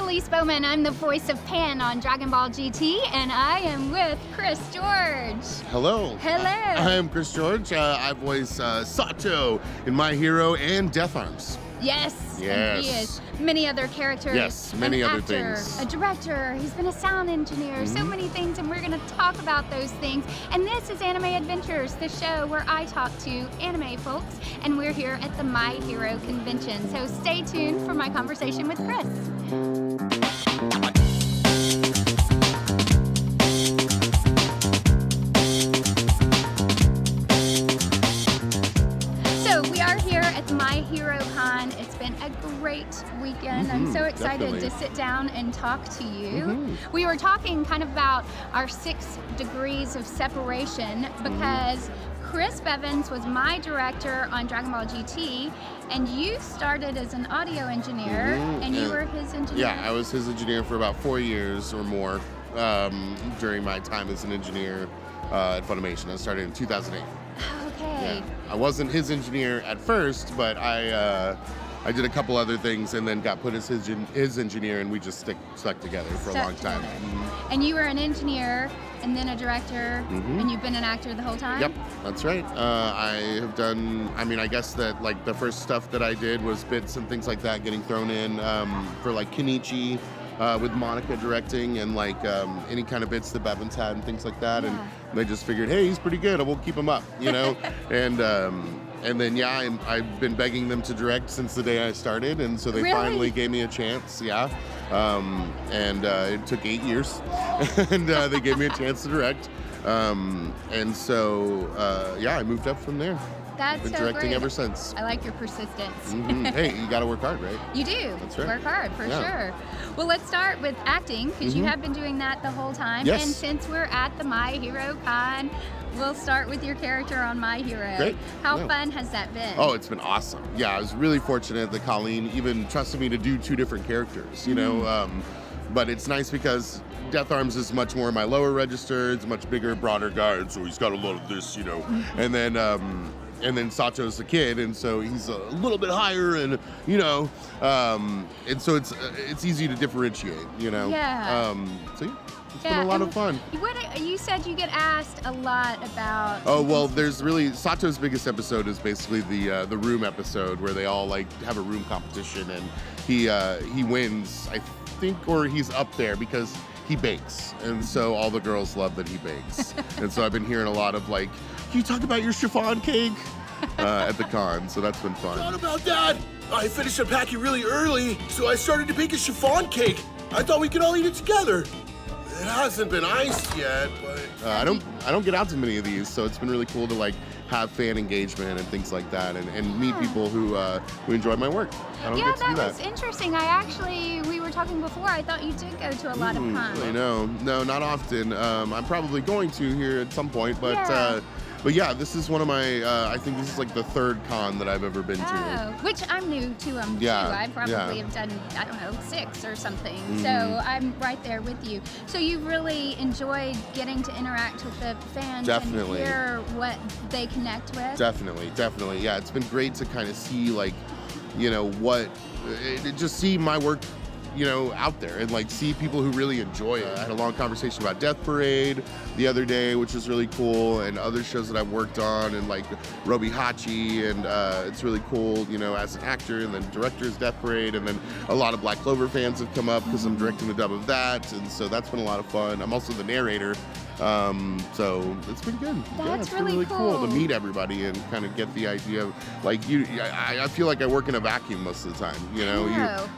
Elise Baughman. I'm the voice of Pan on Dragon Ball GT, and I am with Cris George. Hello. Hello. I am Cris George. I voice Sato in My Hero and Death Arms. Yes. Yes. And he is many other characters. Yes, many an other actor, things. A director. He's been a sound engineer. So many things, and we're going to talk about those things. And this is Anime Adventures, the show where I talk to anime folks, and we're here at the My Hero convention. So stay tuned for my conversation with Cris. My Hero Con. It's been a great weekend. I'm so excited definitely. to sit down and talk to you. We were talking kind of about our 6 degrees of separation because Chris Bevins was my director on Dragon Ball GT, and you started as an audio engineer, and you were his engineer. Yeah, I was his engineer for about 4 years or more during my time as an engineer at Funimation. I started in 2008. Okay. Yeah. I wasn't his engineer at first, but I did a couple other things and then got put as his engineer, and we just stuck together for a long time. And you were an engineer and then a director, and you've been an actor the whole time? Yep, that's right. I have done, I guess that like the first stuff that I did was bits and things like that getting thrown in for like Kenichi with Monica directing, and like any kind of bits that Bevins had and things like that. Yeah. And they just figured, hey, he's pretty good, we'll keep him up, you know? And then, yeah, I've been begging them to direct since the day I started, and so they finally gave me a chance, yeah. It took 8 years, and they gave me a chance to direct. And so, yeah, I moved up from there. That's been so directing great. ever since. I like your persistence. Hey, you gotta work hard, right? You do. That's right. Work hard, for Yeah. sure. Well, let's start with acting, because you have been doing that the whole time. Yes. And since we're at the My Hero Con, we'll start with your character on My Hero. Great. How Yeah. fun has that been? Oh, it's been awesome. Yeah, I was really fortunate that Colleen even trusted me to do 2 different characters, you know? But it's nice because Death Arms is much more my lower register. It's a much bigger, broader guard, so he's got a lot of this, you know? And then Sato's the kid, and so he's a little bit higher, and you know, and so it's easy to differentiate, you know. Yeah. So yeah, it's been a lot of fun. You said you get asked a lot about. Oh well, there's really Sato's biggest episode is basically the room episode where they all like have a room competition, and he wins, I think, or he's up there because he bakes, and so all the girls love that he bakes. And so I've been hearing a lot of like, can you talk about your chiffon cake at the con? So that's been fun. Not about that. I finished unpacking really early, so I started to bake a chiffon cake. I thought we could all eat it together. It hasn't been iced yet, but I don't get out to many of these, so it's been really cool to like have fan engagement and things like that, and meet people who enjoy my work. I don't get to do that was interesting. We were talking before, I thought you did go to a lot of cons. I know. No, not often. I'm probably going to here at some point, but yeah, this is one of my, I think this is like the 3rd con that I've ever been to. Which I'm new to them too. I probably have done, I don't know, 6 or something. So I'm right there with you. So you really enjoyed getting to interact with the fans and hear what they connect with? Definitely. Yeah, it's been great to kind of see like, you know, just see my work, you know, out there, and like see people who really enjoy it. I had a long conversation about Death Parade the other day, which was really cool, and other shows that I've worked on, and like RobiHachi, and it's really cool, you know, as an actor, and then director's Death Parade, and then a lot of Black Clover fans have come up because I'm directing the dub of that, and so that's been a lot of fun. I'm also the narrator, so it's been good. That's it's been really cool to meet everybody and kind of get the idea of like I feel like I work in a vacuum most of the time, you know.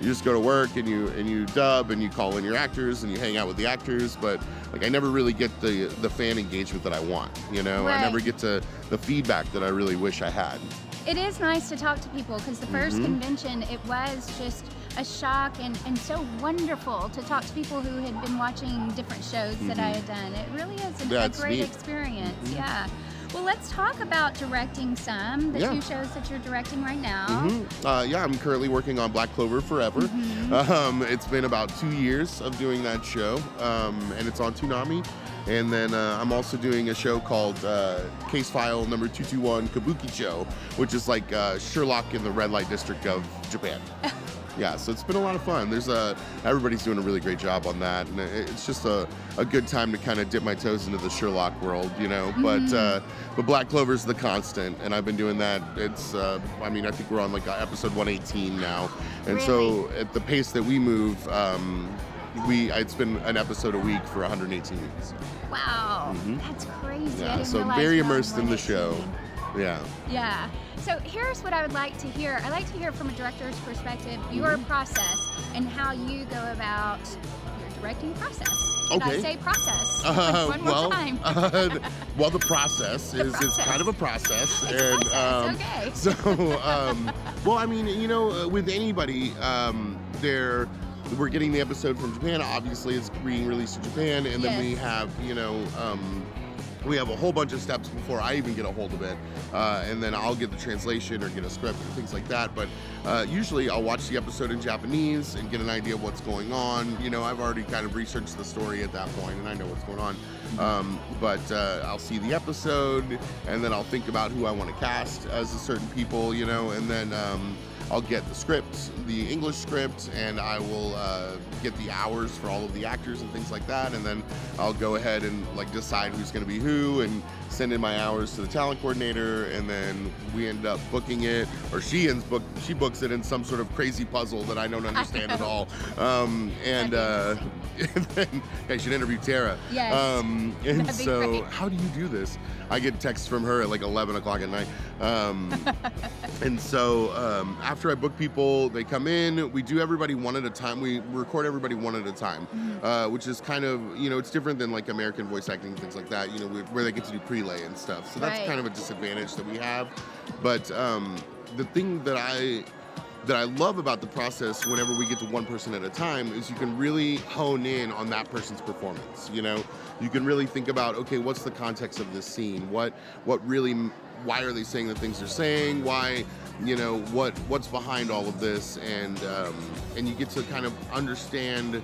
You just go to work and you dub and you call in your actors and you hang out with the actors, but like I never really get the fan engagement that I want, you know. I never get to the feedback that I really wish I had. It is nice to talk to people, because the first convention, it was just a shock and so wonderful to talk to people who had been watching different shows that I had done. It really is a great experience. Yeah. Well, let's talk about directing some, the 2 shows that you're directing right now. Yeah, I'm currently working on Black Clover Forever. It's been about 2 years of doing that show, and it's on Toonami. And then I'm also doing a show called Case File Number 221 Kabukicho, which is like Sherlock in the red light district of Japan. Yeah, so it's been a lot of fun. There's everybody's doing a really great job on that, and it's just a good time to kind of dip my toes into the Sherlock world, you know. But Black Clover's the constant, and I've been doing that. It's I mean, I think we're on like episode 118 now, and so at the pace that we move, it's been an episode a week for 118 weeks. Wow, that's crazy. Yeah, so very immersed in the show. Yeah. Yeah. So here's what I would like to hear. I like to hear from a director's perspective your process and how you go about your directing process. Did I say process? One more time. Well, the process is kind of a process. Okay. So, well, I mean, you know, with anybody, we're getting the episode from Japan. Obviously, it's being released in Japan, and then we have, you know, we have a whole bunch of steps before I even get a hold of it, and then I'll get the translation or get a script and things like that. But usually I'll watch the episode in Japanese and get an idea of what's going on. You know, I've already kind of researched the story at that point, and I know what's going on. But I'll see the episode, and then I'll think about who I want to cast as a certain people, you know, and then I'll get the script, the English script, and I will get the hours for all of the actors and things like that, and then I'll go ahead and like decide who's going to be who and send in my hours to the talent coordinator, and then we end up booking it, or she books it in some sort of crazy puzzle that I don't understand at all. And then I should interview Tara. Yes. And so, how do you do this? I get texts from her at like 11 o'clock at night. And so after I book people, they come in, we do everybody one at a time. We record everybody one at a time, which is kind of, you know, it's different than like American voice acting and things like that, you know, where they get to do prelay and stuff. So that's kind of a disadvantage that we have. But the thing that I love about the process whenever we get to one person at a time is you can really hone in on that person's performance, you know? You can really think about, okay, what's the context of this scene? Why are they saying the things they're saying? Why, you know, what's behind all of this? And you get to kind of understand.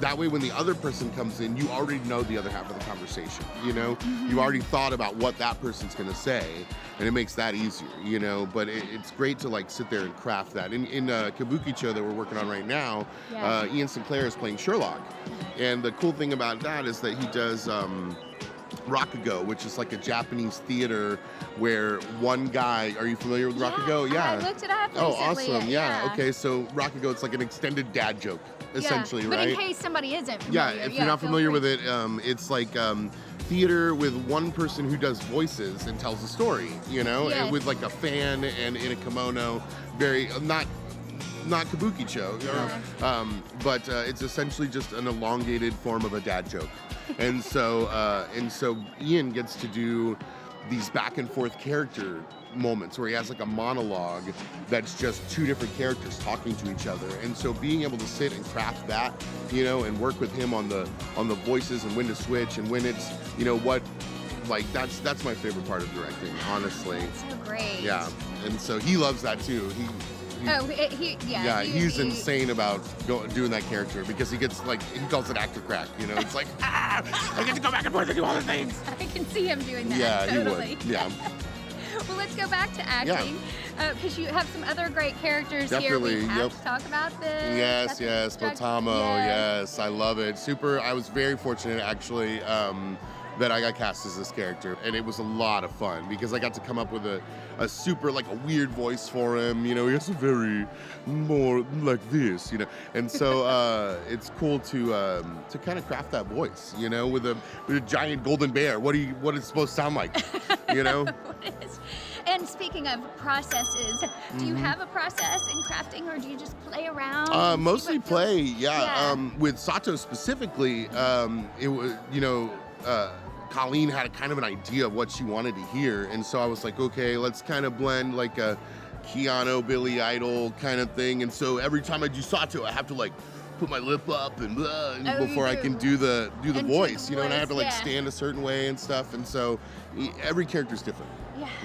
That way, when the other person comes in, you already know the other half of the conversation, you know? You already thought about what that person's gonna say, and it makes that easier, you know? But it's great to like sit there and craft that. In Kabukicho that we're working on right now, Ian Sinclair is playing Sherlock. And the cool thing about that is that he does Rikido, which is like a Japanese theater where one guy, are you familiar with Rikido? Yeah, I looked it up recently. Oh, awesome, yeah. Okay, so Rikido, it's like an extended dad joke, essentially, but right? in case somebody isn't familiar. Yeah, if you're not familiar with it, it's like theater with one person who does voices and tells a story, you know, and with like a fan and in a kimono, very, not Kabukicho, you know? But it's essentially just an elongated form of a dad joke. And so Ian gets to do these back and forth character moments where he has like a monologue that's just two different characters talking to each other. And so being able to sit and craft that, you know, and work with him on the voices and when to switch and when it's, you know, what, like that's my favorite part of directing, honestly. That's so great. Yeah, and so he loves that too. He's insane about doing that character because he gets like, he calls it actor crack, you know, it's like, I get to go back and forth and do all the things. I can see him doing that. Yeah, totally. He would. Yeah. Well, let's go back to acting because you have some other great characters here. We have to talk about this. Yes, Botamo. Yes, I love it. I was very fortunate actually that I got cast as this character, and it was a lot of fun because I got to come up with a super, like a weird voice for him. You know, he has a very more like this, you know, and so it's cool to kind of craft that voice, you know, with a giant golden bear. What it's supposed to sound like, you know. And speaking of processes, do you have a process in crafting, or do you just play around? Mostly play, yeah. With Sato specifically, it was, you know, Colleen had a kind of an idea of what she wanted to hear, and so I was like, okay, let's kind of blend like a Keanu, Billy Idol kind of thing. And so every time I do Sato, I have to like put my lip up and blah, before I can do the voice, you know, and I have to like stand a certain way and stuff. And so every character's different,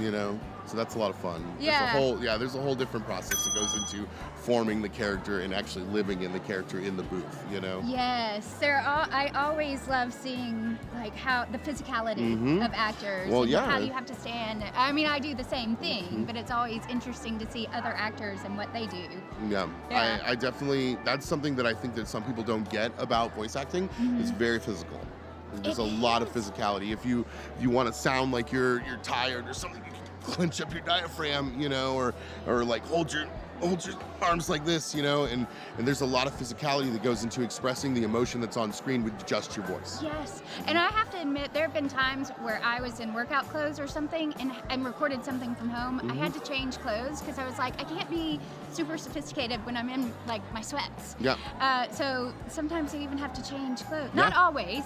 you know. So that's a lot of fun. Yeah. There's a whole different process that goes into forming the character and actually living in the character in the booth, you know? Yes. I always love seeing like how the physicality of actors. Well, and yeah. how you have to stand. I mean, I do the same thing, but it's always interesting to see other actors and what they do. Yeah. I definitely, that's something that I think that some people don't get about voice acting. It's very physical. There's a lot of physicality. If you want to sound like you're tired or something, you can clench up your diaphragm, you know, or like hold your arms like this, you know, and there's a lot of physicality that goes into expressing the emotion that's on screen with just your voice. Yes, and I have to admit, there have been times where I was in workout clothes or something and recorded something from home. I had to change clothes because I was like, I can't be super sophisticated when I'm in like my sweats. Yeah. So sometimes I even have to change clothes. Not always,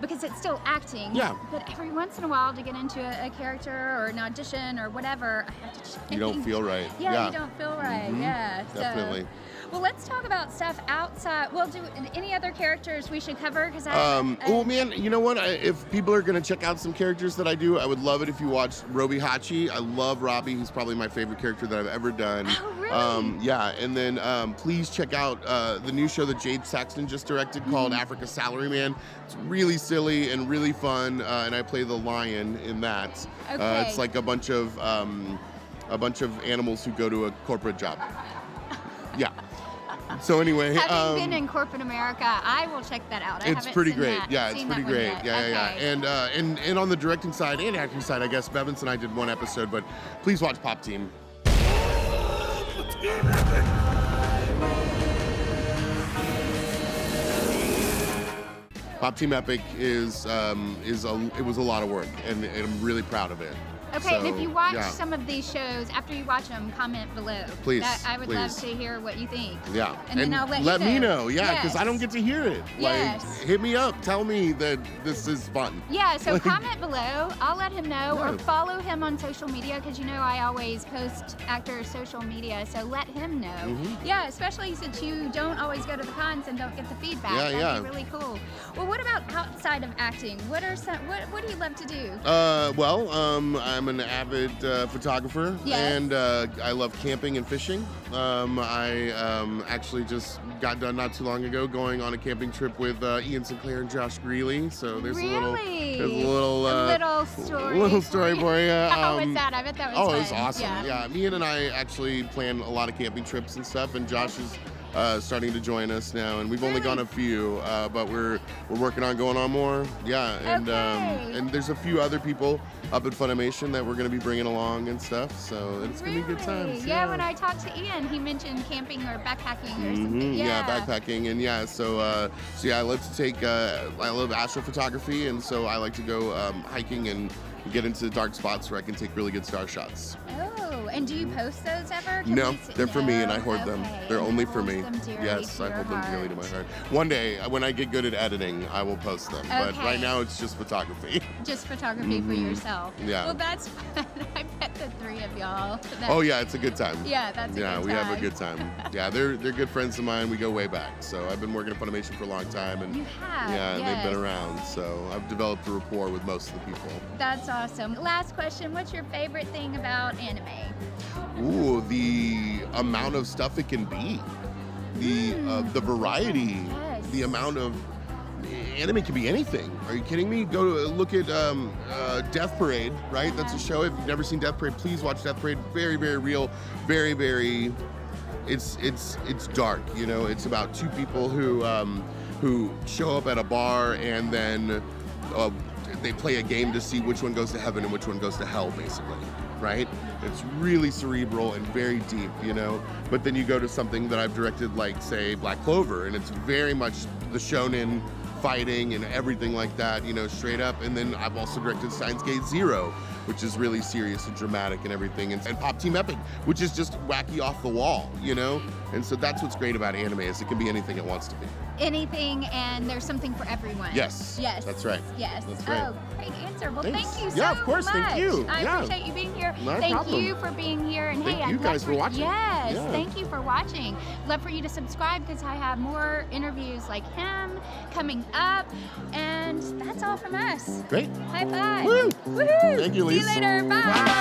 because it's still acting. Yeah. But every once in a while to get into a character or an audition or whatever, I have to change. You don't feel right. Yeah, you don't feel right. Yeah, definitely. Well, let's talk about stuff outside. Well, do any other characters we should cover? Because oh man, you know what? If people are gonna check out some characters that I do, I would love it if you watch RobiHachi. I love Robby. He's probably my favorite character that I've ever done. Oh, really? Yeah, and then please check out the new show that Jade Saxton just directed called Africa Salaryman. It's really silly and really fun, and I play the lion in that. Okay. It's like a bunch of animals who go to a corporate job. Yeah. So anyway, having been in corporate America, I will check that out. It's pretty great. Yeah, it's pretty great. Yeah. And on the directing side and acting side, I guess Bevins and I did one episode, but please watch Pop Team. Pop Team Epic it was a lot of work, and I'm really proud of it. Okay, and if you watch some of these shows, after you watch them, comment below. Please. I would love to hear what you think. Yeah. And then I'll let me know. Yeah, because I don't get to hear it. Yes. Like, hit me up. Tell me that this is fun. Yeah, so comment below. I'll let him know, or follow him on social media, because you know I always post actors' social media, so let him know. Yeah, especially since you don't always go to the cons and don't get the feedback. That'd be really cool. Well, what about outside of acting? What do you love to do? I'm an avid photographer, and I love camping and fishing. I actually just got done not too long ago going on a camping trip with Ian Sinclair and Josh Greeley. So there's a little story for you. How was that? I bet that was fun. Oh, it was awesome. Yeah, Ian and I actually plan a lot of camping trips and stuff, and Josh is starting to join us now, and we've only gone a few, but we're working on going on more. Yeah, and there's a few other people up at Funimation that we're going to be bringing along and stuff, so it's going to be good times. Yeah, when I talked to Ian, he mentioned camping or backpacking or something. Yeah, backpacking, and so I love to take, I love astrophotography, and so I like to go hiking and get into dark spots where I can take really good star shots. Oh, and do you post those ever? No, they're for me, and I hoard them. They're only for me. Yes, I hold them dearly to my heart. One day, when I get good at editing, I will post them. But right now, it's just photography. Just photography for yourself. Yeah. Well, that's fun. I bet the three of y'all. Oh yeah, it's a good time. Yeah, that's a good time. Yeah, we have a good time. Yeah, they're good friends of mine. We go way back. So I've been working at Funimation for a long time, and you have. Yeah, they've been around. So I've developed a rapport with most of the people. That's awesome. Last question: what's your favorite thing about anime? Ooh, the amount of stuff it can be, the variety, the amount of anime can be anything. Are you kidding me? Go look at Death Parade, right? That's a show. If you've never seen Death Parade, please watch Death Parade. Very, very real. Very, very. It's dark. You know, it's about two people who show up at a bar and then they play a game to see which one goes to heaven and which one goes to hell, basically. Right? It's really cerebral and very deep, you know? But then you go to something that I've directed, like, say, Black Clover, and it's very much the shonen fighting and everything like that, you know, straight up. And then I've also directed Steins Gate Zero, which is really serious and dramatic and everything, and Pop Team Epic, which is just wacky off the wall, you know? And so that's what's great about anime, is it can be anything it wants to be. Anything, and there's something for everyone. Yes. Yes. That's right. Yes. That's right. Oh, great answer. Well, Thanks. thank you so much. Yeah, of course. Thank you. I appreciate you being here. Thank you for being here. And thank you guys for watching. Yes. Thank you for watching. Love for you to subscribe, because I have more interviews like him coming up. And that's all from us. Great. High five. Woo. Woohoo. Thank you, Elise. See you later. Bye.